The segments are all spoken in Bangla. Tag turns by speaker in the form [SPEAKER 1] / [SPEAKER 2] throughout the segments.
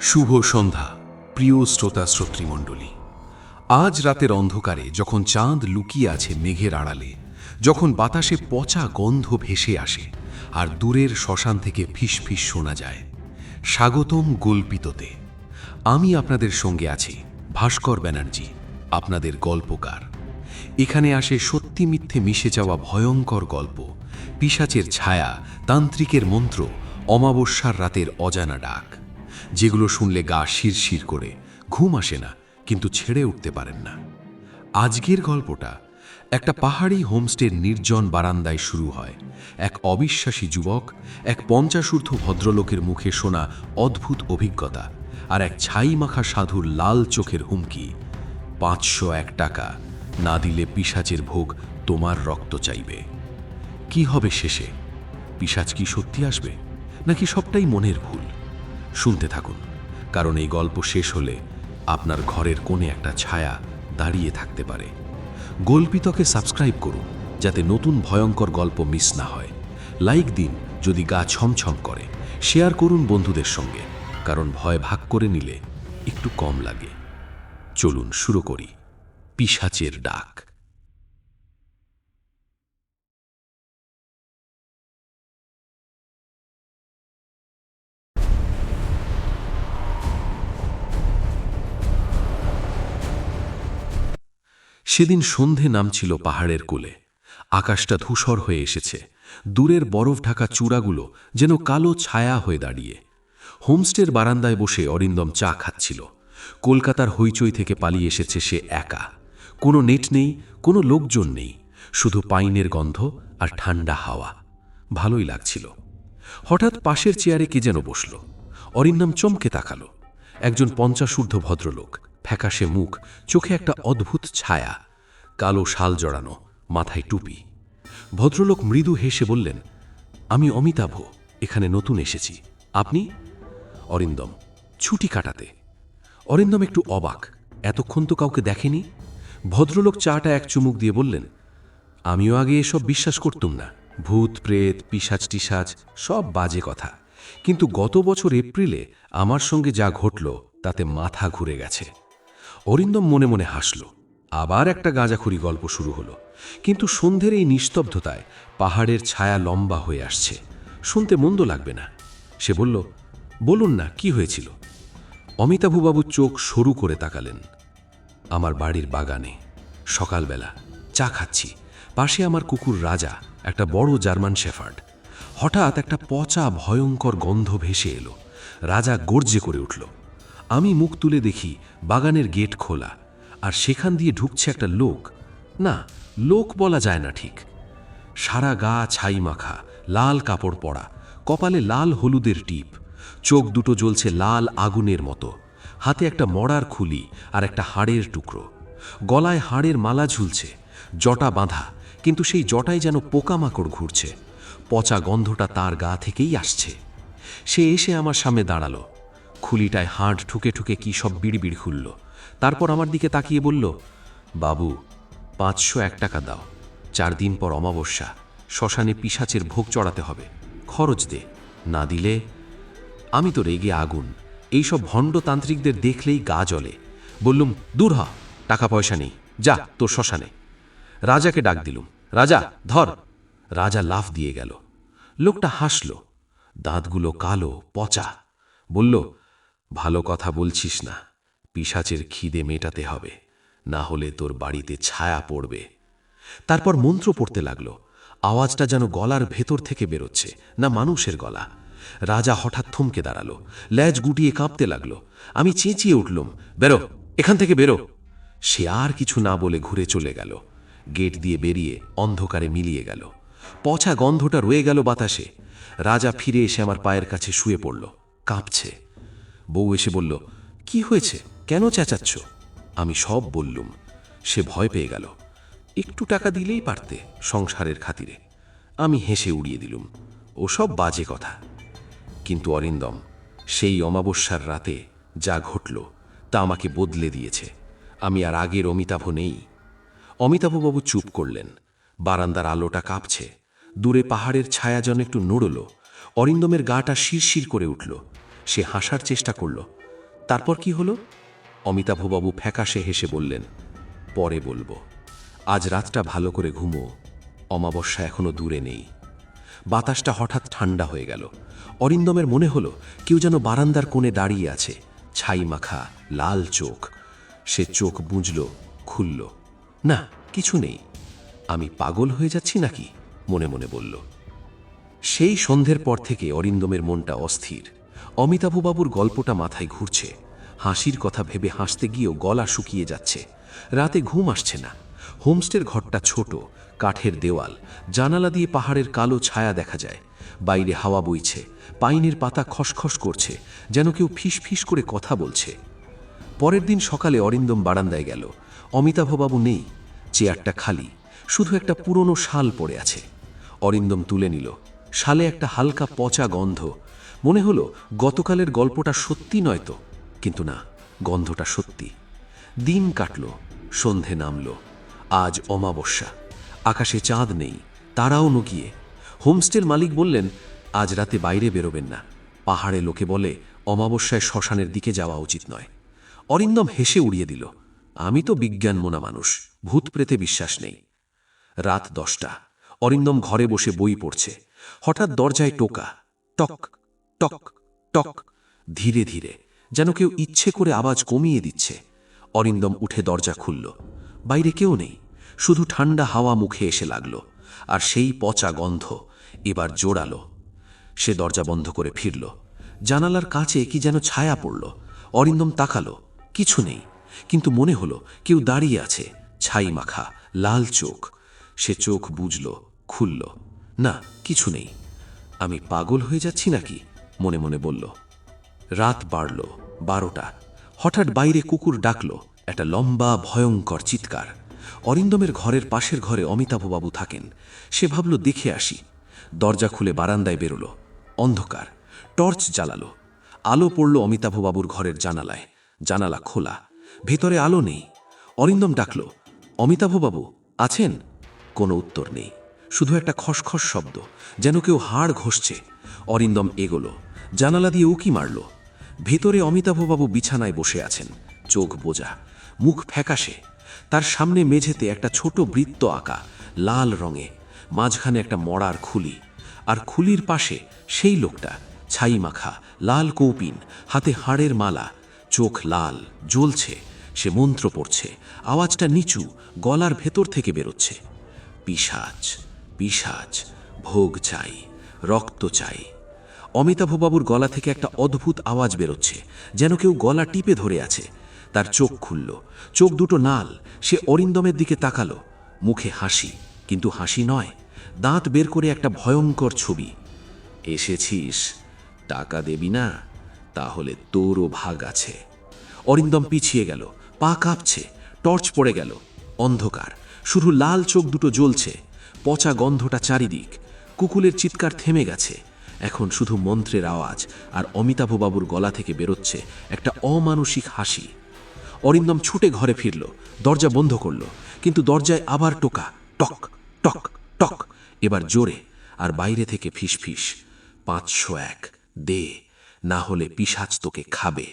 [SPEAKER 1] শুভ সন্ধ্যা প্রিয় শ্রোতা শ্রোতৃমণ্ডলী। আজ রাতের অন্ধকারে যখন চাঁদ লুকিয়ে আছে মেঘের আড়ালে, যখন বাতাসে পচা গন্ধ ভেসে আসে আর দূরের শ্মশান থেকে ফিসফিস শোনা যায়, স্বাগতম গল্পিততে। আমি আপনাদের সঙ্গে আছি ভাস্কর ব্যানার্জি, আপনাদের গল্পকার। এখানে আসে সত্যি মিথ্যে মিশে যাওয়া ভয়ঙ্কর গল্প, পিশাচের ছায়া, তান্ত্রিকের মন্ত্র, অমাবস্যার রাতের অজানা ডাক, যেগুলো শুনলে গা শিরশির করে, ঘুম আসে না কিন্তু ছেড়ে উঠতে পারেন না। আজকের গল্পটা একটা পাহাড়ি হোমস্টের নির্জন বারান্দায় শুরু হয়। এক অবিশ্বাসী যুবক, এক 50 ভদ্রলোকের মুখে শোনা অদ্ভুত অভিজ্ঞতা, আর এক ছাই মাখা সাধুর লাল চোখের হুমকি, 501 টাকা না দিলে পিশাচের ভোগ তোমার রক্ত চাইবে। কি হবে শেষে? পিশাচ কি সত্যি আসবে, নাকি সবটাই মনের ভুল? শুনতে থাকুন, কারণ এই গল্প শেষ হলে আপনার ঘরের কোণে একটা ছায়া দাঁড়িয়ে থাকতে পারে। গল্পিতকে সাবস্ক্রাইব করুন যাতে নতুন ভয়ঙ্কর গল্প মিস না হয়। লাইক দিন যদি গা ছমছম করে, শেয়ার করুন বন্ধুদের সঙ্গে, কারণ ভয় ভাগ করে নিলে একটু কম লাগে। চলুন শুরু করি পিশাচের ডাক। সেদিন সন্ধে নামছিল পাহাড়ের কোলে। আকাশটা ধূসর হয়ে এসেছে, দূরের বরফ ঢাকা চূড়াগুলো যেন কালো ছায়া হয়ে দাঁড়িয়ে। হোমস্টের বারান্দায় বসে অরিন্দম চা খাচ্ছিল। কলকাতার হইচই থেকে পালিয়ে এসেছে সে একা। কোনো নেট নেই, কোনো লোকজন নেই, শুধু পাইনের গন্ধ আর ঠান্ডা হাওয়া। ভালোই লাগছিল। হঠাৎ পাশের চেয়ারে কে যেন বসল। অরিন্দম চমকে তাকালো। একজন 50 ভদ্রলোক, ফ্যাকাশে মুখ, চোখে একটা অদ্ভুত ছায়া, কালো শাল জড়ানো, মাথায় টুপি। ভদ্রলোক মৃদু হেসে বললেন, আমি অমিতাভ, এখানে নতুন এসেছি। আপনি? অরিন্দম, ছুটি কাটাতে। অরিন্দম একটু অবাক, এতক্ষণ তো কাউকে দেখেনি। ভদ্রলোক চাটা এক চুমুক দিয়ে বললেন, আমিও আগে এসব বিশ্বাস করতুম না, ভূত প্রেত পিশাচ টিশাচ সব বাজে কথা, কিন্তু গত বছর এপ্রিলে আমার সঙ্গে যা ঘটল তাতে মাথা ঘুরে গেছে। অরিন্দম মনে মনে হাসল। আবার একটা গাঁজাখুরি গল্প শুরু হলো, কিন্তু সন্ধ্যের এই নিস্তব্ধতায় পাহাড়ের ছায়া লম্বা হয়ে আসছে। শুনতে মন্দ লাগবে না। সে বলল, বলুন না, কি হয়েছিল? অমিতাভবাবু চোখ সরু করে তাকালেন। আমার বাড়ির বাগানে সকালবেলা চা খাচ্ছি, পাশে আমার কুকুর রাজা, একটা বড় জার্মান শেফার্ড। হঠাৎ একটা পচা ভয়ঙ্কর গন্ধ ভেসে এলো। রাজা গর্জে করে উঠল। আমি মুখ তুলে দেখি বাগানের গেট খোলা, আর সেখান দিয়ে ঢুকছে একটা লোক। না, লোক বলা যায় না ঠিক। সারা গা ছাই মাখা, লাল কাপড় পরা, কপালে লাল হলুদের টিপ, চোখ দুটো জ্বলছে লাল আগুনের মতো, হাতে একটা মড়ার খুলি আর একটা হাড়ের টুকরো, গলায় হাড়ের মালা ঝুলছে, জটা বাঁধা, কিন্তু সেই জটায় যেন পোকামাকড় ঘুরছে। পচা গন্ধটা তার গা থেকেই আসছে। সে এসে আমার সামনে দাঁড়ালো, খুলিটায় হাড় ঠুকে ঠুকে কি সব বিড়বিড় খুলল। তারপর আমার দিকে তাকিয়ে বলল, বাবু, 501 টাকা দাও, 4 দিন পর অমাবস্যা, শ্মশানে পিশাচের ভোগ চড়াতে হবে, খরচ দে, না দিলে। আমি তো রেগে আগুন, এইসব ভণ্ড তান্ত্রিকদের দেখলেই গা জ্বলে। বললুম, দূর হ, টাকা পয়সা নেই, যা তোর শ্মশানে। রাজাকে ডাক দিলুম, রাজা ধর। রাজা লাফ দিয়ে গেল। লোকটা হাসল, দাঁতগুলো কালো পচা। বলল, ভালো কথা বলছিস না, পিশাচের খিদে মেটাতে হবে, না হলে তোর বাড়িতে ছায়া পড়বে। তারপর মন্ত্র পড়তে লাগলো। আওয়াজটা যেন গলার ভেতর থেকে বেরোচ্ছে, না মানুষের গলা। রাজা হঠাৎ থমকে দাঁড়ালো, ল্যাজ গুটিয়ে কাঁপতে লাগলো। আমি চেঁচিয়ে উঠলুম, বেরো, এখান থেকে বেরো। সে আর কিছু না বলে ঘুরে চলে গেল। গেট দিয়ে বেরিয়ে অন্ধকারে মিলিয়ে গেল। পচা গন্ধটা রয়ে গেল বাতাসে। রাজা ফিরে এসে আমার পায়ের কাছে শুয়ে পড়ল, কাঁপছে। বউ এসে বলল, কি হয়েছে, কেন চেঁচাচ্ছ? আমি সব বললুম। সে ভয় পেয়ে গেল। একটু টাকা দিলেই পারতে, সংসারের খাতিরে। আমি হেসে উড়িয়ে দিলুম, ওসব বাজে কথা। কিন্তু অরিন্দম, সেই অমাবস্যার রাতে যা ঘটল তা আমাকে বদলে দিয়েছে। আমি আর আগের অমিতাভ নেই। অমিতাভবাবু চুপ করলেন। বারান্দার আলোটা কাঁপছে, দূরে পাহাড়ের ছায়া যেন একটু নড়ল। অরিন্দমের গাটা শিরশির করে উঠল। সে হাসার চেষ্টা করল, তারপর কি হলো? অমিতাভবাবু ফ্যাকাশে হেসে বললেন, পরে বলবো। আজ রাতটা ভালো করে ঘুমো, অমাবস্যা এখনো দূরে নেই। বাতাসটা হঠাৎ ঠান্ডা হয়ে গেল। অরিন্দমের মনে হলো কেউ যেন বারান্দার কোণে দাঁড়িয়ে আছে, ছাই মাখা, লাল চোখ। সে চোখ বুঝল, খুলল। না, কিছু নেই। আমি পাগল হয়ে যাচ্ছি নাকি? মনে মনে বলল। সেই সন্ধ্যের পর থেকে অরিন্দমের মনটা অস্থির। অমিতাভবাবুর গল্পটা মাথায় ঘুরছে। হাসির কথা ভেবে হাসতে গিয়েও গলা শুকিয়ে যাচ্ছে। রাতে ঘুম আসছে না। হোমস্টের ঘরটা ছোট, কাঠের দেওয়াল, জানালা দিয়ে পাহাড়ের কালো ছায়া দেখা যায়। বাইরে হাওয়া বইছে, পাইনের পাতা খসখস করছে, যেন কেউ ফিস ফিস করে কথা বলছে। পরের দিন সকালে অরিন্দম বারান্দায় গেল। অমিতাভবাবু নেই, চেয়ারটা খালি, শুধু একটা পুরনো শাল পড়ে আছে। অরিন্দম তুলে নিল। শালে একটা হালকা পচা গন্ধ। মনে হলো গতকালের গল্পটা সত্যি নয়তো, কিন্তু না, গন্ধটা সত্যি। দিন কাটল, সন্ধে নামল। আজ অমাবস্যা, আকাশে চাঁদ নেই, তারাও নকিয়ে। হোমস্টের মালিক বললেন, আজ রাতে বাইরে বেরোবেন না। পাহাড়ে লোকে বলে অমাবস্যায় শ্মশানের দিকে যাওয়া উচিত নয়। অরিন্দম হেসে উড়িয়ে দিল, আমি তো বিজ্ঞান মোনা মানুষ, ভূত প্রেতে বিশ্বাস নেই। রাত 10টা। অরিন্দম ঘরে বসে বই পড়ছে। হঠাৎ দরজায় টোকা, টক টক টক, ধীরে ধীরে, যেন কেউ ইচ্ছে করে আওয়াজ কমিয়ে দিচ্ছে। অরিন্দম উঠে দরজা খুলল। বাইরে কেউ নেই, শুধু ঠান্ডা হাওয়া মুখে এসে লাগল, আর সেই পচা গন্ধ এবার জোরালো। সে দরজা বন্ধ করে ফিরল। জানালার কাছে কি যেন ছায়া পড়ল। অরিন্দম তাকালো, কিছু নেই, কিন্তু মনে হলো কেউ দাঁড়িয়ে আছে, ছাই মাখা, লাল চোখ। সে চোখ বুঝল, খুলল। না, কিছু নেই। আমি পাগল হয়ে যাচ্ছি নাকি? মনে মনে বলল। রাত বাড়ল, 12টা। হঠাৎ বাইরে কুকুর ডাকল, একটা লম্বা ভয়ঙ্কর চিৎকার। অরিন্দমের ঘরের পাশের ঘরে অমিতাভবাবু থাকেন। সে ভাবল দেখে আসি। দরজা খুলে বারান্দায় বেরোল। অন্ধকার। টর্চ জ্বালালো। আলো পড়ল অমিতাভবাবুর ঘরের জানালায়। জানালা খোলা, ভেতরে আলো নেই। অরিন্দম ডাকল, অমিতাভবাবু আছেন? কোনো উত্তর নেই, শুধু একটা খসখস শব্দ, যেন কেউ হাড় ঘষছে। অরিন্দম এগোলো, জানালা দিয়ে উকি মারল। ভেতরে অমিতাভবাবু বিছানায় বসে আছেন, চোখ বোজা, মুখ ফ্যাকাশে। তার সামনে মেঝেতে একটা ছোট বৃত্ত আঁকা, লাল রঙে, মাঝখানে একটা মড়ার খুলি, আর খুলির পাশে সেই লোকটা, ছাই মাখা, লাল কৌপিন, হাতে হাড়ের মালা, চোখ লাল, জ্বলছে। সে মন্ত্র পড়ছে, আওয়াজটা নিচু, গলার ভেতর থেকে বেরোচ্ছে। পিশাচ, পিশাচ, ভোগ চাই, রক্ত চাই। অমিতাভবাবুর গলা থেকে একটা অদ্ভুত আওয়াজ বেরোচ্ছে, যেন কেউ গলা টিপে ধরে আছে। তার চোখ খুলল, চোখ দুটো নাল। সে অরিন্দমের দিকে তাকালো, মুখে হাসি, কিন্তু হাসি নয়, দাঁত বের করে একটা ভয়ঙ্কর ছবি। এসেছিস, টাকা দেবি না? তাহলে তোরও ভাগ আছে। অরিন্দম পিছিয়ে গেল, পা কাঁপছে। টর্চ পড়ে গেল। অন্ধকার, শুধু লাল চোখ দুটো জ্বলছে। পচা গন্ধটা চারিদিক। কুকুলের চিৎকার থেমে গেছে। এখন শুধু মন্ত্রের আওয়াজ, আর অমিতাভবাবুর গলা থেকে বেরোচ্ছে একটা অমানসিক হাসি। অরিন্দম ছুটে ঘরে ফিরল, দরজা বন্ধ করল, কিন্তু দরজায় আবার টোকা, টক টক টক, এবার জোরে, আর বাইরে থেকে ফিসফিস, 501 দে, না হলে পিশাচ তোকে খাবে।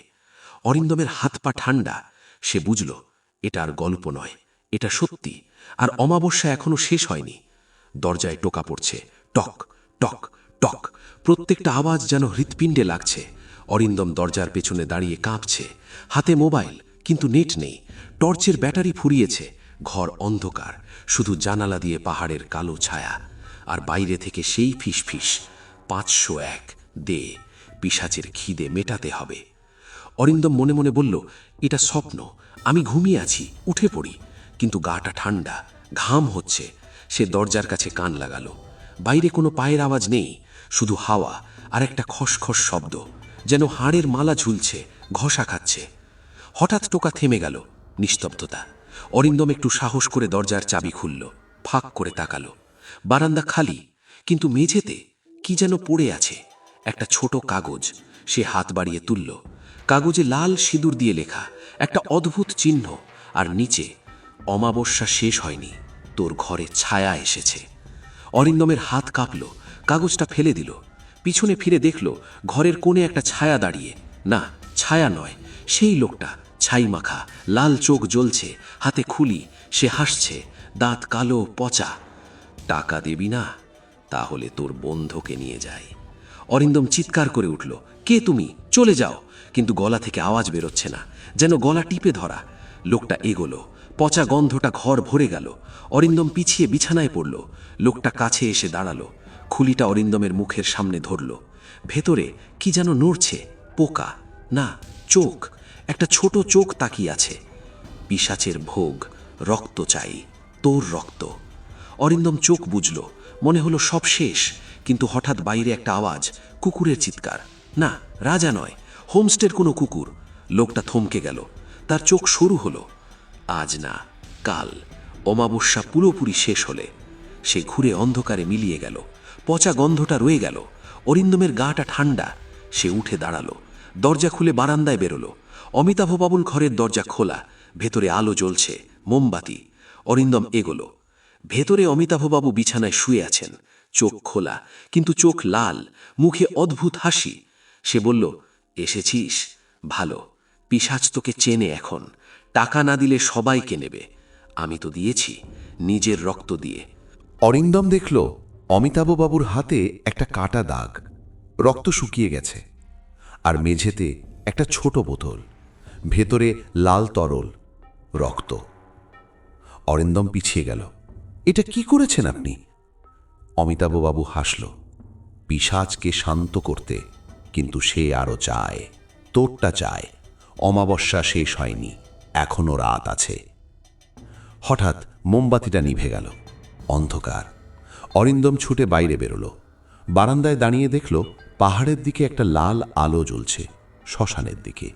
[SPEAKER 1] অরিন্দমের হাত পা ঠান্ডা। সে বুঝল এটা আর গল্প নয়, এটা সত্যি, আর অমাবস্যা এখনো শেষ হয়নি। দরজায় টোকা পড়ছে, টক টক টক, প্রত্যেকটা আওয়াজ যেন হৃৎপিণ্ডে লাগছে। অরিন্দম দরজার পেছনে দাঁড়িয়ে কাঁপছে, হাতে মোবাইল, কিন্তু নেট নেই। টর্চের ব্যাটারি ফুরিয়েছে। ঘর অন্ধকার, শুধু জানালা দিয়ে পাহাড়ের কালো ছায়া, আর বাইরে থেকে সেই ফিসফিস, 501 দে, পিশাচের খিদে মেটাতে হবে। অরিন্দম মনে মনে বলল, এটা স্বপ্ন, আমি ঘুমিয়ে আছি, উঠে পড়ি। কিন্তু গাটা ঠান্ডা, ঘাম হচ্ছে। সে দরজার কাছে কান লাগালো। বাইরে কোনো পায়ের আওয়াজ নেই, শুধু হাওয়া আর একটা খসখস শব্দ, যেন হাড়ের মালা ঝুলছে, ঘষা খাচ্ছে। হঠাৎ টোকা থেমে গেল, নিস্তব্ধতা। অরিন্দম একটু সাহস করে দরজার চাবি খুলল, ফাঁক করে তাকালো। বারান্দা খালি, কিন্তু মেঝেতে কি যেন পড়ে আছে, একটা ছোট কাগজ। সে হাত বাড়িয়ে তুলল। কাগজে লাল সিঁদুর দিয়ে লেখা একটা অদ্ভুত চিহ্ন, আর নিচে, অমাবস্যা শেষ হয়নি, তোর ঘরে ছায়া এসেছে। অরিন্দমের হাত কাঁপল, কাগজটা ফেলে দিল। পিছনে ফিরে দেখল ঘরের কোণে একটা ছায়া দাঁড়িয়ে। না, ছায়া নয়, সেই লোকটা, ছাই মাখা, লাল চোখ জ্বলছে, হাতে খুলি, সে হাসছে, দাঁত কালো পচা। টাকা দেবি না? তাহলে তোর বন্ধুকে নিয়ে যাই। অরিন্দম চিৎকার করে উঠল, কে তুমি? চলে যাও। কিন্তু গলা থেকে আওয়াজ বেরোচ্ছে না, যেন গলা টিপে ধরা। লোকটা এগোলো, পচা গন্ধটা ঘর ভরে গেল। অরিন্দম পিছিয়ে বিছানায় পড়ল। লোকটা কাছে এসে দাঁড়ালো, খুলিটা অরিন্দমের মুখের সামনে ধরল। ভেতরে কি যেন নড়ছে, পোকা না, চোখ, একটা ছোট চোখ তাকিয়ে আছে। পিশাচের ভোগ, রক্ত চাই, তোর রক্ত। অরিন্দম চোখ বুঝল, মনে হলো সব শেষ। কিন্তু হঠাৎ বাইরে একটা আওয়াজ, কুকুরের চিৎকার। না, রাজা নয়, হোমস্টের কোনো কুকুর। লোকটা থমকে গেল, তার চোখ সরু হলো। আজ না, কাল, অমাবস্যা পুরোপুরি শেষ হলে। সে ঘুরে অন্ধকারে মিলিয়ে গেল, পচা গন্ধটা রয়ে গেল। অরিন্দমের গাটা ঠান্ডা। সে উঠে দাঁড়ালো, দরজা খুলে বারান্দায় বেরোলো। অমিতাভবাবুর ঘরের দরজা খোলা, ভেতরে আলো জ্বলছে, মোমবাতি। অরিন্দম এগোলো। ভেতরে অমিতাভবাবু বিছানায় শুয়ে আছেন, চোখ খোলা, কিন্তু চোখ লাল, মুখে অদ্ভুত হাসি। সে বলল, এসেছিস? ভালো, পিশাচ তোকে চেনে এখন। টাকা না দিলে সবাইকে নেবে। আমি তো দিয়েছি, নিজের রক্ত দিয়ে।
[SPEAKER 2] অরিন্দম দেখল অমিতাভবাবুর হাতে একটা কাটা দাগ, রক্ত শুকিয়ে গেছে। আর মেঝেতে একটা ছোট বোতল, ভেতরে লাল তরল, রক্ত। অরিন্দম পিছিয়ে গেল। এটা কি করেছেন আপনি? অমিতাভবাবু হাসল। পিশাচকে শান্ত করতে, কিন্তু সে আরো চায়, তোরটা চায়। অমাবস্যা শেষ হয়নি, এখনো রাত আছে। হঠাৎ মোমবাতিটা নিভে গেল, অন্ধকার। অরিন্দম ছুটে বাইরে বেরোল। বারান্দায় দাঁড়িয়ে দেখল পাহাড়ের দিকে একটা লাল আলো জ্বলছে, শ্মশানের দিকে।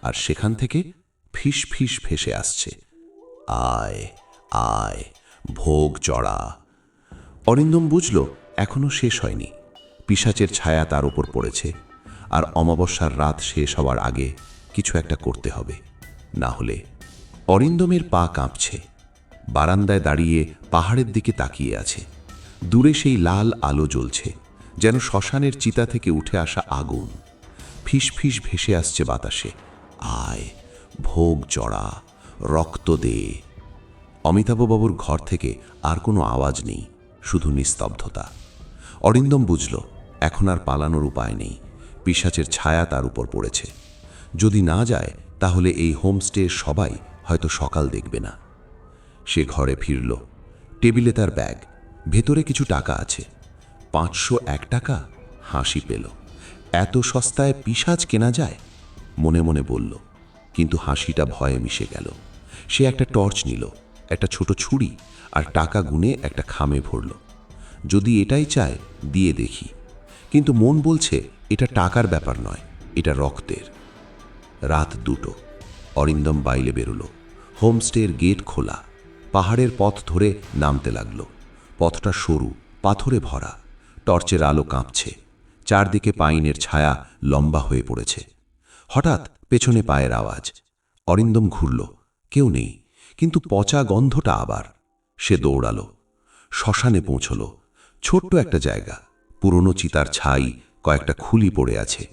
[SPEAKER 2] আর সেখান থেকে ফিস ফিস ভেসে আসছে, আয় আয়, ভোগ চড়া। অরিন্দম বুঝল এখনো শেষ হয়নি। পিশাচের ছায়া তার উপর পড়েছে, আর অমাবস্যার রাত শেষ হওয়ার আগে কিছু একটা করতে হবে, না হলে। অরিন্দমের পা কাঁপছে। বারান্দায় দাঁড়িয়ে পাহাড়ের দিকে তাকিয়ে আছে। দূরে সেই লাল আলো জ্বলছে, যেন শ্মশানের চিতা থেকে উঠে আসা আগুন। ফিস ফিস ভেসে আসছে বাতাসে, আয়, ভোগ চড়া, রক্ত দে। অমিতাভবাবুর ঘর থেকে আর কোনো আওয়াজ নেই, শুধু নিস্তব্ধতা। অরিন্দম বুঝল এখন আর পালানোর উপায় নেই। পিশাচের ছায়া তার উপর পড়েছে। যদি না যায় তাহলে এই হোমস্টের সবাই হয়তো সকাল দেখবে না। সে ঘরে ফিরল। টেবিলে তার ব্যাগ, ভেতরে কিছু টাকা আছে। 501 টাকা। হাসি পেল। এত সস্তায় পিশাচ কেনা যায়, মনে মনে বলল। কিন্তু হাসিটা ভয়ে মিশে গেল। সে একটা টর্চ নিল, একটা ছোট ছুরি, আর টাকা গুনে একটা খামে ভরল। যদি এটাই চায়, দিয়ে দেখি। কিন্তু মন বলছে এটা টাকার ব্যাপার নয়, এটা রক্তের। রাত 2টো। অরিন্দম বাইরে বেরোল। হোমস্টের গেট খোলা। পাহাড়ের পথ ধরে নামতে লাগলো। পথটা সরু, পাথরে ভরা। টর্চের আলো কাঁপছে। চারদিকে পাইনের ছায়া লম্বা হয়ে পড়েছে। হঠাৎ পেছনে পায়ের আওয়াজ। অরিন্দম ঘুরল, কেউ নেই, কিন্তু পচা গন্ধটা আবার। সে দৌড়ালো। শ্মশানে পৌঁছল। ছোট্ট একটা জায়গা, পুরনো চিতার ছাই, কয়েকটা খুলি পড়ে আছে।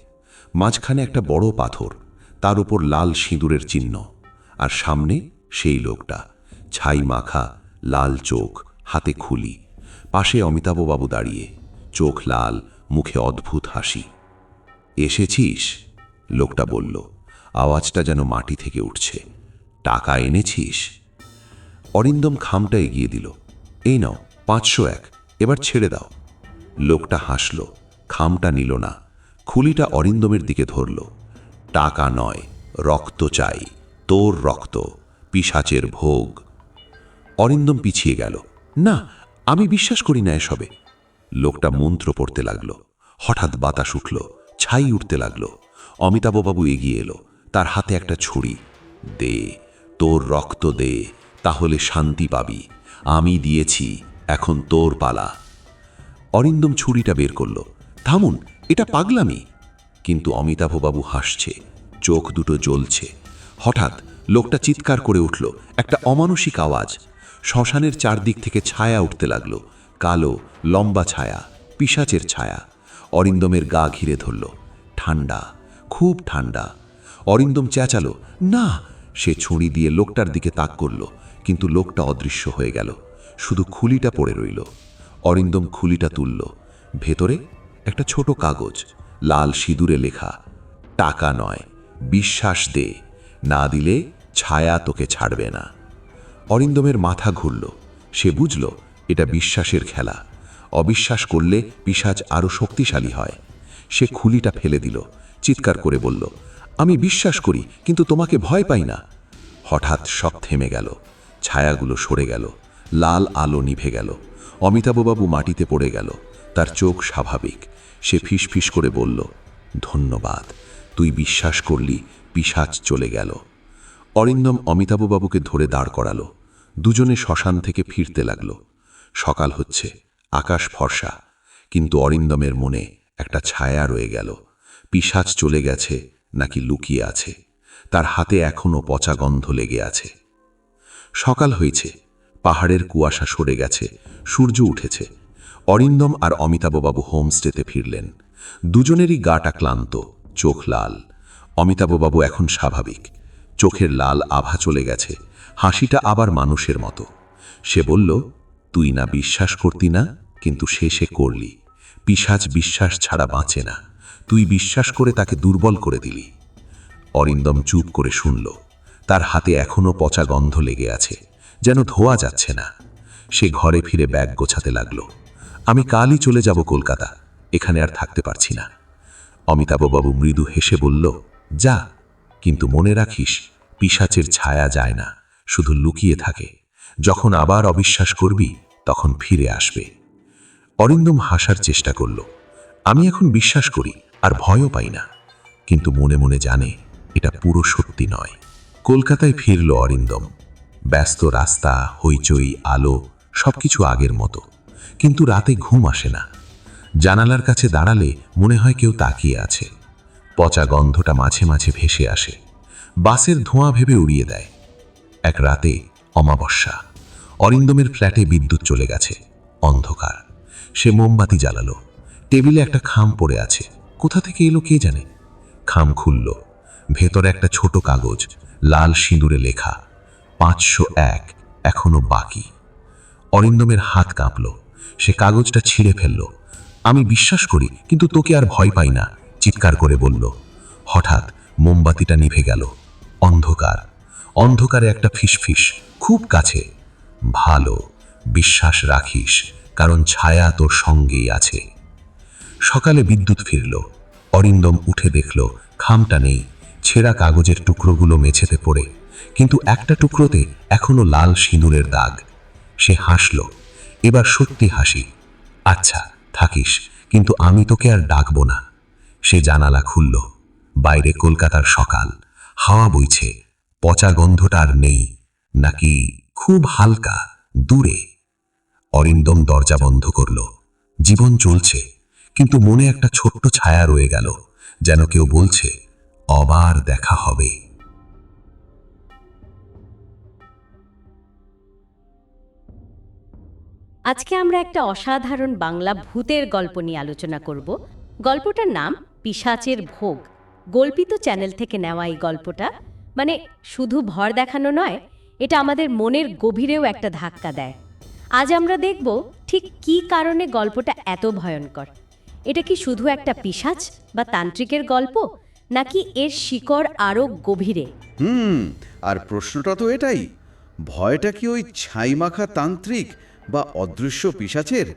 [SPEAKER 2] মাঝখানে একটা বড় পাথর, তার উপর লাল সিঁদুরের চিহ্ন। আর সামনে সেই লোকটা, ছাই মাখা, লাল চোখ, হাতে খুলি। পাশে অমিতাভবাবু দাঁড়িয়ে, চোখ লাল, মুখে অদ্ভুত হাসি। এসেছিস? লোকটা বলল, আওয়াজটা যেন মাটি থেকে উঠছে। টাকা এনেছিস? অরিন্দম খামটা এগিয়ে দিল। এই নাও, 501, এবার ছেড়ে দাও। লোকটা হাসল, খামটা নিল না। খুলিটা অরিন্দমের দিকে ধরল। টাকা নয়, রক্ত চাই, তোর রক্ত, পিশাচের ভোগ। অরিন্দম পিছিয়ে গেল। না, আমি বিশ্বাস করি না এসবে। লোকটা মন্ত্র পড়তে লাগলো। হঠাৎ বাতাস উঠল, ছাই উঠতে লাগলো। অমিতাভবাবু এগিয়ে এলো, তার হাতে একটা ছুরি। দে, তোর রক্ত দে, তাহলে শান্তি পাবি। আমি দিয়েছি, এখন তোর পালা। অরিন্দম ছুরিটা বের করল। থামুন, এটা পাগলামি। কিন্তু অমিতাভবাবু হাসছে, চোখ দুটো জ্বলছে। হঠাৎ লোকটা চিৎকার করে উঠল, একটা অমানুষিক আওয়াজ। শ্মশানের চারদিক থেকে ছায়া উঠতে লাগল, কালো, লম্বা ছায়া, পিশাচের ছায়া। অরিন্দমের গা ঘিরে ধরল। ঠান্ডা, খুব ঠান্ডা। অরিন্দম চেঁচালো, না। সে ছুরি দিয়ে লোকটার দিকে তাক করল, কিন্তু লোকটা অদৃশ্য হয়ে গেল। শুধু খুলিটা পড়ে রইল। অরিন্দম খুলিটা তুলল। ভেতরে একটা ছোট কাগজ, লাল সিঁদুরে লেখা, টাকা নয়, বিশ্বাস দে, না দিলে ছায়া তোকে ছাড়বে না। অরিন্দমের মাথা ঘুরল। সে বুঝল এটা বিশ্বাসের খেলা। অবিশ্বাস করলে পিশাচ আরও শক্তিশালী হয়। সে খুলিটা ফেলে দিল, চিৎকার করে বলল, আমি বিশ্বাস করি, কিন্তু তোমাকে ভয় পাই না। হঠাৎ সব থেমে গেল। ছায়াগুলো সরে গেল, লাল আলো নিভে গেল। অমিতাভবাবু মাটিতে পড়ে গেল। তার চোখ স্বাভাবিক। সে ফিসফিস করে বলল, ধন্যবাদ, তুই বিশ্বাস করলি, পিশাচ চলে গেল। অরিন্দম অমিতাভবাবুকে ধরে দাঁড় করালো। দুজনে শ্মশান থেকে ফিরতে লাগল। সকাল হচ্ছে, আকাশ ফর্সা, কিন্তু অরিন্দমের মনে একটা ছায়া রয়ে গেল। পিশাচ চলে গেছে নাকি লুকিয়ে আছে, তার হাতে এখনো পচা গন্ধ লেগে আছে। সকাল হয়েছে, পাহাড়ের কুয়াশা সরে গেছে, সূর্য উঠেছে। অরিন্দম আর অমিতাভবাবু হোমস্টেতে ফিরলেন। দুজনেরই গাটা ক্লান্ত, চোখ লাল। অমিতাভবাবু এখন স্বাভাবিক, চোখের লাল আভা চলে গেছে, হাসিটা আবার মানুষের মতো। সে বলল, তুই না বিশ্বাস করতি না, কিন্তু শেষে করলি। পিশাচ বিশ্বাস ছাড়া বাঁচে না, তুই বিশ্বাস করে তাকে দুর্বল করে দিলি। অরিন্দম চুপ করে শুনল। তার হাতে এখনো পচা গন্ধ লেগে আছে, যেন ধোয়া যাচ্ছে না। সে ঘরে ফিরে ব্যাগ গোছাতে লাগল। আমি কালই চলে যাব কলকাতা, এখানে আর থাকতে পারছি না। অমিতাভবাবু মৃদু হেসে বলল, যা, কিন্তু মনে রাখিস, পিশাচের ছায়া যায় না, শুধু লুকিয়ে থাকে। যখন আবার অবিশ্বাস করবি, তখন ফিরে আসবে। অরিন্দম হাসার চেষ্টা করল। আমি এখন বিশ্বাস করি, আর ভয়ও পাই না, কিন্তু মনে মনে জানে এটা পুরো সত্যি নয়। কলকাতায় ফিরল অরিন্দম। ব্যস্ত রাস্তা, হইচই, আলো, সবকিছু আগের মতো, কিন্তু রাতে ঘুম আসে না। জানালার কাছে দাঁড়ালে মনে হয় কেউ তাকিয়ে আছে। পচা গন্ধটা মাঝে মাঝে ভেসে আসে, বাসের ধোঁয়া ভেবে উড়িয়ে দেয়। এক রাতে, অমাবস্যা, অরিন্দমের ফ্ল্যাটে বিদ্যুৎ চলে গেছে, অন্ধকার। সে মোমবাতি জ্বালালো। টেবিলে একটা খাম পড়ে আছে, কোথা থেকে এলো কে জানে। খাম খুলল, ভেতরে একটা ছোট কাগজ, লাল সিঁদুরে লেখা, 501 এখনো বাকি। অরিন্দমের হাত কাঁপল। সে কাগজটা ছিঁড়ে ফেলল। আমি বিশ্বাস করি, কিন্তু তোকে আর ভয় পাই না, চিৎকার করে বলল। হঠাৎ মোমবাতিটা নিভে গেল। অন্ধকার, অন্ধকারে একটা ফিসফিস খুব কাছে, ভালো, বিশ্বাস রাখিস, কারণ ছায়া তোর সঙ্গেই আছে। সকালে বিদ্যুৎ ফিরল। অরিন্দম উঠে দেখল খামটা নেই, ছেঁড়া কাগজের টুকরোগুলো মেঝেতে পড়ে, কিন্তু একটা টুকরোতে এখনো লাল সিঁদুরের দাগ। সে হাসল, এবার সত্যি হাসি। আচ্ছা থাকিস, কিন্তু আমি তোকে আর ডাকবো না। সে জানালা খুলল। বাইরে কলকাতার সকাল, হাওয়া বইছে, পচা গন্ধটা আর নেই, নাকি খুব হালকা দূরে। অরিন্দম দরজা বন্ধ করল। জীবন চলছে, কিন্তু মনে একটা ছোট্ট ছায়া রয়ে গেল, যেন কেউ বলছে, আবার দেখা হবে।
[SPEAKER 3] আজকে আমরা একটা অসাধারণ বাংলা ভূতের গল্প নিয়ে আলোচনা করব। গল্পটার নাম পিশাচের ভোগ। গল্পিত চ্যানেল থেকে নেওয়া এই গল্পটা মানে শুধু ভর দেখানো নয়, এটা আমাদের মনের গভীরেও একটা ধাক্কা দেয়। আজ আমরা দেখব ঠিক কী কারণে গল্পটা এত ভয়ঙ্কর। এটা কি শুধু একটা পিশাচ বা তান্ত্রিকের গল্প, নাকি এর শিকড় আরও গভীরে?
[SPEAKER 4] আর প্রশ্নটা তো এটাই, ভয়টা কি ওই ছাইমাখা তান্ত্রিক বা অদৃশ্য পিশাচের,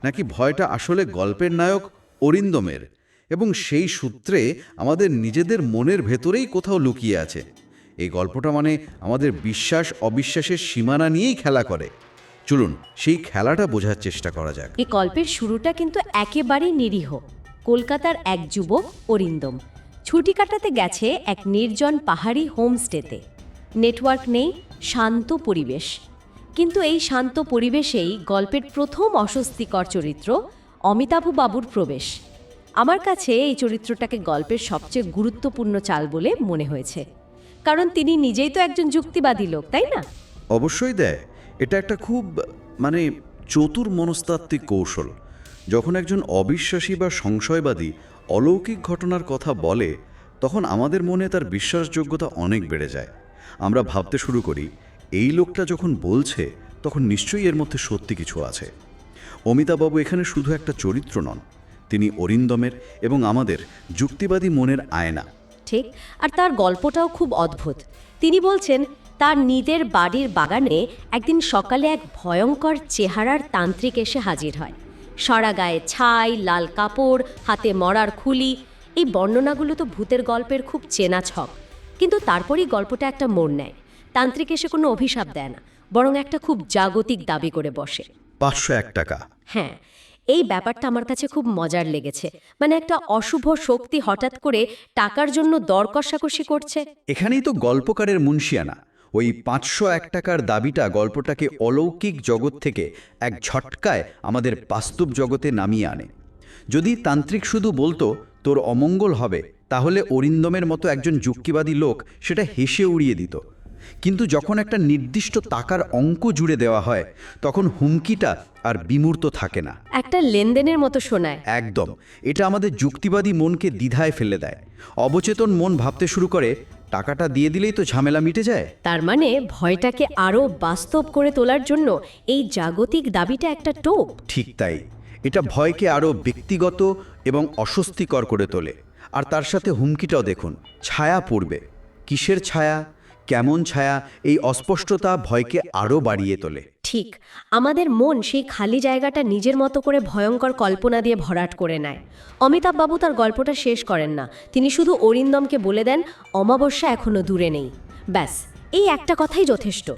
[SPEAKER 4] নাকি ভয়টা আসলে গল্পের নায়ক অরিন্দমের, এবং সেই সূত্রে আমাদের নিজেদের মনের ভেতরেই কোথাও লুকিয়ে আছে। এই গল্পটা মানে আমাদের বিশ্বাস অবিশ্বাসের সীমানা নিয়েই খেলা করে। চলুন সেই খেলাটা বোঝার চেষ্টা করা যাক।
[SPEAKER 3] এই গল্পের শুরুটা কিন্তু একেবারেই নিরীহ। কলকাতার এক যুবক অরিন্দম ছুটি কাটাতে গেছে এক নির্জন পাহাড়ি হোমস্টেতে। নেটওয়ার্ক নেই, শান্ত পরিবেশ। কিন্তু এই শান্ত পরিবেশেই গল্পের প্রথম অস্বস্তিকর চরিত্র অমিতাভবাবুর প্রবেশ। আমার কাছে এই চরিত্রটাকে গল্পের সবচেয়ে গুরুত্বপূর্ণ চাল বলে মনে হয়েছে, কারণ তিনি নিজেই তো একজন যুক্তিবাদী লোক, তাই না?
[SPEAKER 4] অবশ্যই দেয়, এটা একটা খুব চতুর মনস্তাত্ত্বিক কৌশল। যখন একজন অবিশ্বাসী বা সংশয়বাদী অলৌকিক ঘটনার কথা বলে, তখন আমাদের মনে তার বিশ্বাসযোগ্যতা অনেক বেড়ে যায়। আমরা ভাবতে শুরু করি, এই লোকটা যখন বলছে তখন নিশ্চয়ই এর মধ্যে সত্যি কিছু আছে। অমিতাভবাবু এখানে শুধু একটা চরিত্র নন, তিনি অরিন্দমের এবং আমাদের যুক্তিবাদী মনের আয়না।
[SPEAKER 3] ঠিক, আর তার গল্পটাও খুব অদ্ভুত। তিনি বলছেন তার নিজের বাড়ির বাগানে একদিন সকালে এক ভয়ঙ্কর চেহারার তান্ত্রিক এসে হাজির হয়। সারা গায়ে ছাই, লাল কাপড়, হাতে মরার খুলি। এই বর্ণনাগুলো তো ভূতের গল্পের খুব চেনা ছক, কিন্তু তারপরেই গল্পটা একটা মোড় নেয়। তান্ত্রিক এসে কোনো অভিশাপ দেয় না, বরং একটা খুব জাগতিক দাবি করে বসে।
[SPEAKER 4] 501 টাকা।
[SPEAKER 3] হ্যাঁ, এই ব্যাপারটা আমার কাছে খুব মজার লেগেছে। মানে একটা অশুভ শক্তি হঠাৎ করে টাকার জন্য দর কষাকষি করছে।
[SPEAKER 4] এখানেই তো গল্পকারের মুনশিয়ানা। ওই 501 টাকার দাবিটা গল্পটাকে অলৌকিক জগৎ থেকে এক ঝটকায় আমাদের বাস্তব জগতে নামিয়ে আনে। যদি তান্ত্রিক শুধু বলতো তোর অমঙ্গল হবে, তাহলে অরিন্দমের মতো একজন যুক্তিবাদী লোক সেটা হেসে উড়িয়ে দিত। কিন্তু যখন একটা নির্দিষ্ট টাকার অঙ্ক জুড়ে দেওয়া হয়, তখন হুমকিটা আর বিমূর্ত থাকে না।
[SPEAKER 3] একটা লেনদেনের মতো শোনায়।
[SPEAKER 4] একদম, এটা আমাদের যুক্তিবাদী মনকে দ্বিধায় ফেলে দেয়। অবচেতন মন ভাবতে শুরু করে, টাকাটা দিয়ে দিলেই তো ঝামেলা মিটে যায়।
[SPEAKER 3] তার মানে ভয়টাকে আরও বাস্তব করে তোলার জন্য এই জাগতিক দাবিটা একটা টোপ।
[SPEAKER 4] ঠিক তাই, এটা ভয়কে আরও ব্যক্তিগত এবং অস্বস্তিকর করে তোলে। আর তার সাথে হুমকিটাও দেখুন, ছায়া পড়বে। কিসের ছায়া, কেমন ছায়া, এই অস্পষ্টতা ভয়কে আরও বাড়িয়ে তোলে।
[SPEAKER 3] ঠিক, আমাদের মন সেই খালি জায়গাটা নিজের মতো করে ভয়ঙ্কর কল্পনা দিয়ে ভরাট করে নেয়। অমিতাভবাবু তার গল্পটা শেষ করেন না, তিনি শুধু অরিন্দমকে বলে দেন অমাবস্যা এখনো দূরে নেই। ব্যাস, এই একটা কথাই যথেষ্ট।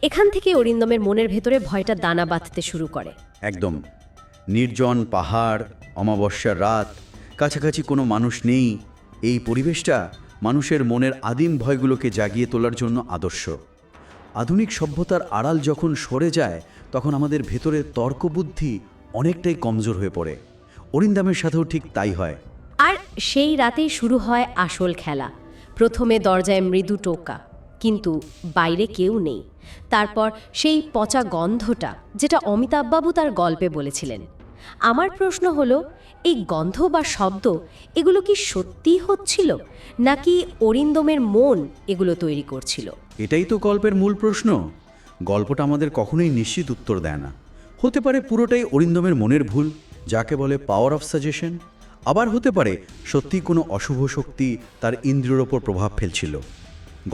[SPEAKER 3] এখান থেকে অরিন্দমের মনের ভেতরে ভয়টা দানা বাঁধতে শুরু করে।
[SPEAKER 4] একদম, নির্জন পাহাড়, অমাবস্যার রাত, কাছাকাছি কোনো মানুষ নেই। এই পরিবেশটা মানুষের মনের আদিম ভয়গুলোকে জাগিয়ে তোলার জন্য আদর্শ। আধুনিক সভ্যতার আড়াল যখন সরে যায়, তখন আমাদের ভেতরের তর্কবুদ্ধি অনেকটাই কমজোর হয়ে পড়ে। অরিন্দমের সাথেও ঠিক তাই হয়।
[SPEAKER 3] আর সেই রাতেই শুরু হয় আসল খেলা। প্রথমে দরজায় মৃদু টোকা, কিন্তু বাইরে কেউ নেই। তারপর সেই পচা গন্ধটা, যেটা অমিতাভবাবু তার গল্পে বলেছিলেন। আমার প্রশ্ন হলো, এই গন্ধ বা শব্দ এগুলো কি সত্যিই হচ্ছিল, নাকি অরিন্দমের মন এগুলো তৈরি করছিল?
[SPEAKER 4] এটাই তো গল্পের মূল প্রশ্ন। গল্পটা আমাদের কখনোই নিশ্চিত উত্তর দেয় না। হতে পারে পুরোটাই অরিন্দমের মনের ভুল, যাকে বলে পাওয়ার অফ সাজেশন। আবার হতে পারে সত্যিই কোনো অশুভ শক্তি তার ইন্দ্রিয়ের ওপর প্রভাব ফেলছিল।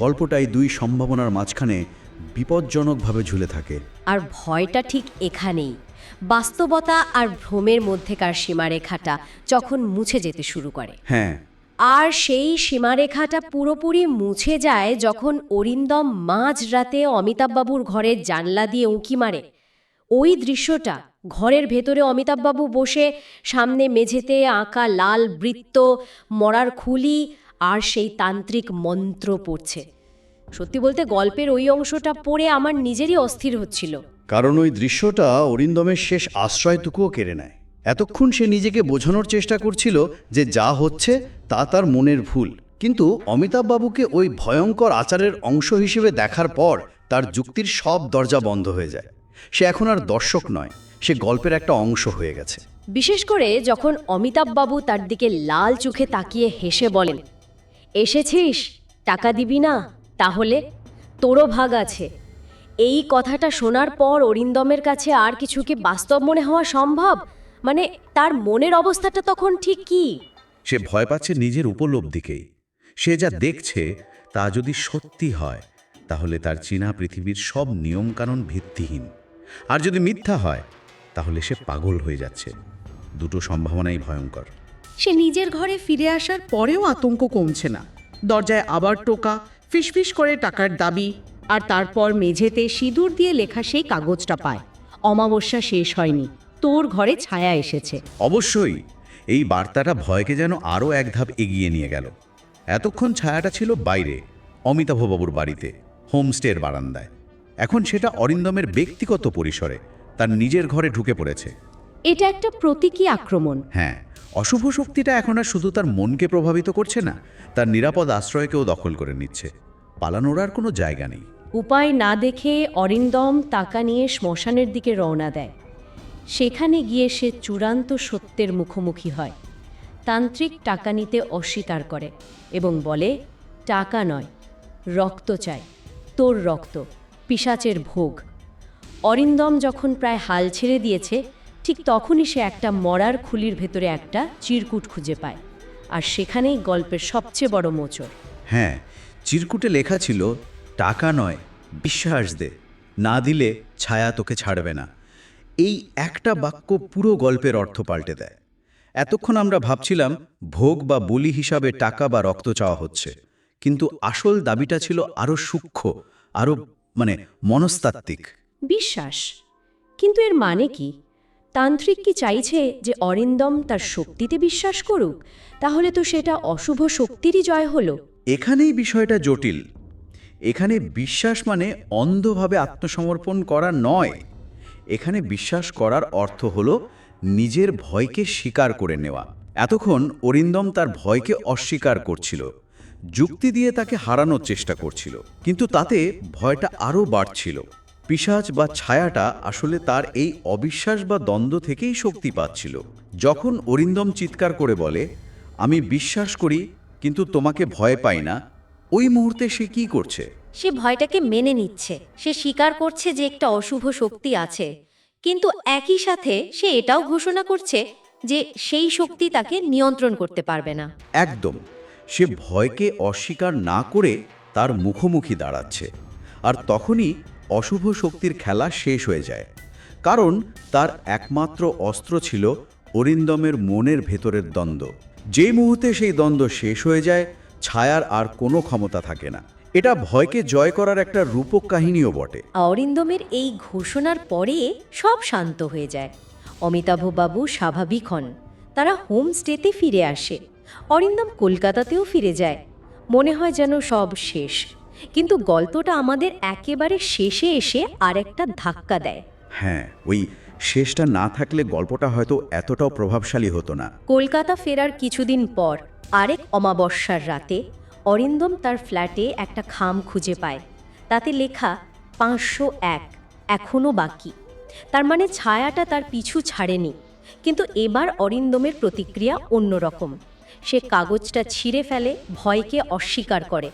[SPEAKER 4] গল্পটাই দুই সম্ভাবনার মাঝখানে বিপজ্জনকভাবে ঝুলে থাকে।
[SPEAKER 3] আর ভয়টা ঠিক এখানেই, বাস্তবতা আর ভ্রমের মধ্যেকার সীমারেখাটা যখন মুছে যেতে শুরু করে।
[SPEAKER 4] হ্যাঁ,
[SPEAKER 3] আর সেই সীমারেখাটা পুরোপুরি মুছে যায় যখন অরিন্দম মাঝরাতে অমিতাভবাবুর ঘরের জানলা দিয়ে উঁকি মারে। ওই দৃশ্যটা, ঘরের ভেতরে অমিতাভবাবু বসে, সামনে মেঝেতে আঁকা লাল বৃত্ত, মরার খুলি আর সেই তান্ত্রিক মন্ত্র পড়ছে। সত্যি বলতে গল্পের ওই অংশটা পড়ে আমার নিজেরই অস্থির হচ্ছিল।
[SPEAKER 4] কারণ ওই দৃশ্যটা অরিন্দমের শেষ আশ্রয়টুকুও কেড়ে নেয়। এতক্ষণ সে নিজেকে বোঝানোর চেষ্টা করছিল যে যা হচ্ছে তা তার মনের ভুল, কিন্তু অমিতাভবাবুকে ওই ভয়ঙ্কর আচারের অংশ হিসেবে দেখার পর তার যুক্তির সব দরজা বন্ধ হয়ে যায়। সে এখন আর দর্শক নয়, সে গল্পের একটা অংশ হয়ে গেছে।
[SPEAKER 3] বিশেষ করে যখন অমিতাভবাবু তার দিকে লাল চোখে তাকিয়ে হেসে বলেন, এসেছিস, টাকা দিবি না? তাহলে তোরও ভাগ আছে। এই কথাটা শোনার পর অরিন্দমের কাছে আর কিছু কি বাস্তব মনে হওয়া সম্ভব? মানে তার মনের অবস্থাটা তখন ঠিক কি?
[SPEAKER 5] সে ভয় পাচ্ছে নিজের উপলব্ধিকেই। সে যা দেখছে তা যদি সত্যি হয়, তাহলে তার চীনা পৃথিবীর সব নিয়মকানুন ভিত্তিহীন। আর যদি মিথ্যা হয়, তাহলে সে পাগল হয়ে যাচ্ছে। দুটো সম্ভাবনাই ভয়ঙ্কর।
[SPEAKER 6] সে নিজের ঘরে ফিরে আসার পরেও আতঙ্ক কমছে না। দরজায় আবার টোকা, ফিসফিস করে টাকার দাবি, আর তারপর মেঝেতে সিঁদুর দিয়ে লেখা সেই কাগজটা পায়, অমাবস্যা শেষ হয়নি, তোর ঘরে ছায়া এসেছে।
[SPEAKER 5] অবশ্যই এই বার্তাটা ভয়কে যেন আরও এক ধাপ এগিয়ে নিয়ে গেল। এতক্ষণ ছায়াটা ছিল বাইরে, অমিতাভবাবুর বাড়িতে, হোমস্টের বারান্দায়। এখন সেটা অরিন্দমের ব্যক্তিগত পরিসরে, তার নিজের ঘরে ঢুকে পড়েছে।
[SPEAKER 3] এটা একটা প্রতীকী আক্রমণ।
[SPEAKER 5] হ্যাঁ, অশুভ শক্তিটা এখন আর শুধু তার মনকে প্রভাবিত করছে না, তার নিরাপদ আশ্রয়কেও দখল করে নিচ্ছে। পালানোর আর কোনো জায়গা নেই।
[SPEAKER 3] উপায় না দেখে অরিন্দম টাকা নিয়ে শ্মশানের দিকে রওনা দেয়। সেখানে গিয়ে সে চূড়ান্ত সত্যের মুখোমুখি হয়। তান্ত্রিক টাকা নিতে অস্বীকার করে এবং বলে, টাকা নয়, রক্ত চাই, তোর রক্ত, পিশাচের ভোগ। অরিন্দম যখন প্রায় হাল ছেড়ে দিয়েছে, ঠিক তখনই সে একটা মরার খুলির ভেতরে একটা চিরকুট খুঁজে পায়, আর সেখানেই গল্পের সবচেয়ে বড় মোচড়।
[SPEAKER 5] হ্যাঁ, চিরকুটে লেখা ছিল, টাকা নয়, বিশ্বাস দে, না দিলে ছায়া তোকে ছাড়বে না। এই একটা বাক্য পুরো গল্পের অর্থ পাল্টে দেয়। এতক্ষণ আমরা ভাবছিলাম ভোগ বা বলি হিসাবে টাকা বা রক্ত চাওয়া হচ্ছে, কিন্তু আসল দাবিটা ছিল আরও সূক্ষ্ম, আরও মনস্তাত্ত্বিক।
[SPEAKER 3] বিশ্বাস। কিন্তু এর মানে কি? তান্ত্রিক কি চাইছে যে অরিন্দম তার শক্তিতে বিশ্বাস করুক? তাহলে তো সেটা অশুভ শক্তিরই জয় হলো।
[SPEAKER 5] এখানেই বিষয়টা জটিল। এখানে বিশ্বাস মানে অন্ধভাবে আত্মসমর্পণ করা নয়। এখানে বিশ্বাস করার অর্থ হলো নিজের ভয়কে স্বীকার করে নেওয়া। এতক্ষণ অরিন্দম তার ভয়কে অস্বীকার করছিল, যুক্তি দিয়ে তাকে হারানোর চেষ্টা করছিল, কিন্তু তাতে ভয়টা আরও বাড়ছিল। পিশাচ বা ছায়াটা আসলে তার এই অবিশ্বাস বা দ্বন্দ্ব থেকেই শক্তি পাচ্ছিল। যখন অরিন্দম চিৎকার করে বলে, আমি বিশ্বাস করি কিন্তু তোমাকে ভয় পাই না, ওই মুহূর্তে সে কি করছে?
[SPEAKER 3] সে ভয়টাকে মেনে নিচ্ছে, সে স্বীকার করছে যে একটা অশুভ শক্তি আছে, কিন্তু একই সাথে সে এটাও ঘোষণা করছে যে সেই শক্তি তাকে নিয়ন্ত্রণ করতে পারবে না।
[SPEAKER 5] একদম, সে ভয়কে অস্বীকার না করে তার মুখোমুখি দাঁড়াচ্ছে। আর তখনই অশুভ শক্তির খেলা শেষ হয়ে যায়, কারণ তার একমাত্র অস্ত্র ছিল অরিন্দমের মনের ভেতরের দ্বন্দ্ব। যে মুহূর্তে সেই দ্বন্দ্ব শেষ হয়ে যায়, ছায়ার আর কোনো ক্ষমতা থাকে না। এটা ভয়কে জয় করার একটা রূপক কাহিনীও বটে।
[SPEAKER 3] অরিন্দমের এই ঘোষণার পরে সব শান্ত হয়ে যায়। অমিতাভবাবু স্বাভাবিক হন, তারা হোমস্টেতে ফিরে আসে। অরিন্দম কলকাতাতেও ফিরে যায়। মনে হয় যেন সব শেষ, কিন্তু গল্পটা আমাদের একেবারে শেষে এসে আরেকটা ধাক্কা দেয়।
[SPEAKER 5] হ্যাঁ, ওই শেষটা না থাকলে গল্পটা হয়তো এতটাও প্রভাবশালী হতো না।
[SPEAKER 3] কলকাতা ফেরার কিছুদিন পর আরেক অমাবস্যার রাতে অরিন্দম তার ফ্ল্যাটে একটা খাম খুঁজে পায়। তাতে লেখা 501 এখনও বাকি। তার মানে ছায়াটা তার পিছু ছাড়েনি। কিন্তু এবার অরিন্দমের প্রতিক্রিয়া অন্যরকম। সে কাগজটা ছিঁড়ে ফেলে, ভয়কে অস্বীকার করে,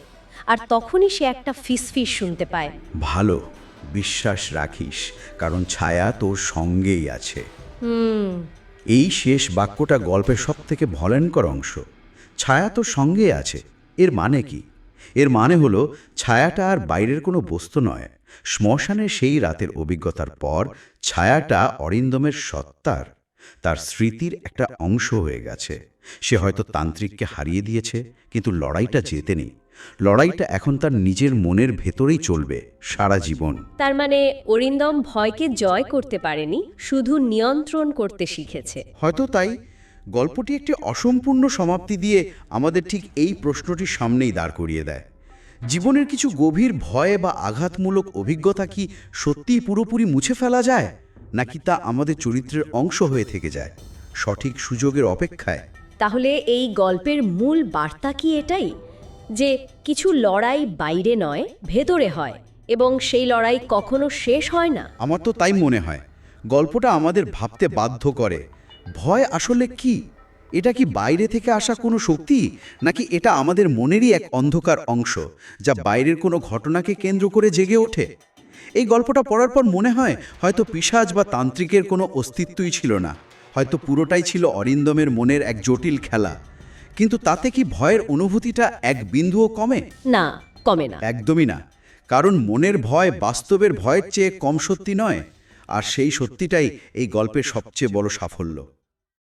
[SPEAKER 3] আর তখনই সে একটা ফিসফিস শুনতে পায়।
[SPEAKER 5] ভালো, বিশ্বাস রাখিস, কারণ ছায়া তোর সঙ্গেই আছে। এই শেষ বাক্যটা গল্পের সবথেকে ভয়ঙ্কর অংশ। ছায়া তোর সঙ্গেই আছে, এর মানে কি? এর মানে হলো ছায়াটা আর বাইরের কোনো বস্তু নয়। শ্মশানের সেই রাতের অভিজ্ঞতার পর ছায়াটা অরিন্দমের সত্তার, তার স্মৃতির একটা অংশ হয়ে গেছে। সে হয়তো তান্ত্রিককে হারিয়ে দিয়েছে, কিন্তু লড়াইটা জেতেনি। লড়াইটা এখন তার নিজের মনের ভেতরেই চলবে সারা জীবন।
[SPEAKER 3] তার মানে অরিন্দম ভয়কে জয় করতে পারেনি, শুধু নিয়ন্ত্রণ করতে শিখেছে।
[SPEAKER 5] হয়তো তাই গল্পটি একটি অসম্পূর্ণ সমাপ্তি দিয়ে আমাদের ঠিক এই প্রশ্নটির সামনেই দাঁড় করিয়ে দেয়। জীবনের কিছু গভীর ভয় বা আঘাতমূলক অভিজ্ঞতা কি সত্যিই পুরোপুরি মুছে ফেলা যায়, নাকি তা আমাদের চরিত্রের অংশ হয়ে থেকে যায় সঠিক সুযোগের অপেক্ষায়?
[SPEAKER 3] তাহলে এই গল্পের মূল বার্তা কি এটাই, যে কিছু লড়াই বাইরে নয়, ভেতরে হয়, এবং সেই লড়াই কখনো শেষ হয় না?
[SPEAKER 5] আমার তো তাই মনে হয়। গল্পটা আমাদের ভাবতে বাধ্য করে, ভয় আসলে কি? এটা কি বাইরে থেকে আসা কোনো শক্তি, নাকি এটা আমাদের মনেরই এক অন্ধকার অংশ যা বাইরের কোনো ঘটনাকে কেন্দ্র করে জেগে ওঠে? এই গল্পটা পড়ার পর মনে হয় হয়তো পিশাচ বা তান্ত্রিকের কোনো অস্তিত্বই ছিল না, হয়তো পুরোটাই ছিল অরিন্দমের মনের এক জটিল খেলা। কিন্তু তাতে কি ভয়ের অনুভূতিটা এক বিন্দুও কমে?
[SPEAKER 3] না, কমে না।
[SPEAKER 5] একদমই না, কারণ মনের ভয় বাস্তবের ভয়ের চেয়ে কম সত্যি নয়, আর সেই সত্যিটাই এই গল্পের সবচেয়ে বড় সাফল্য।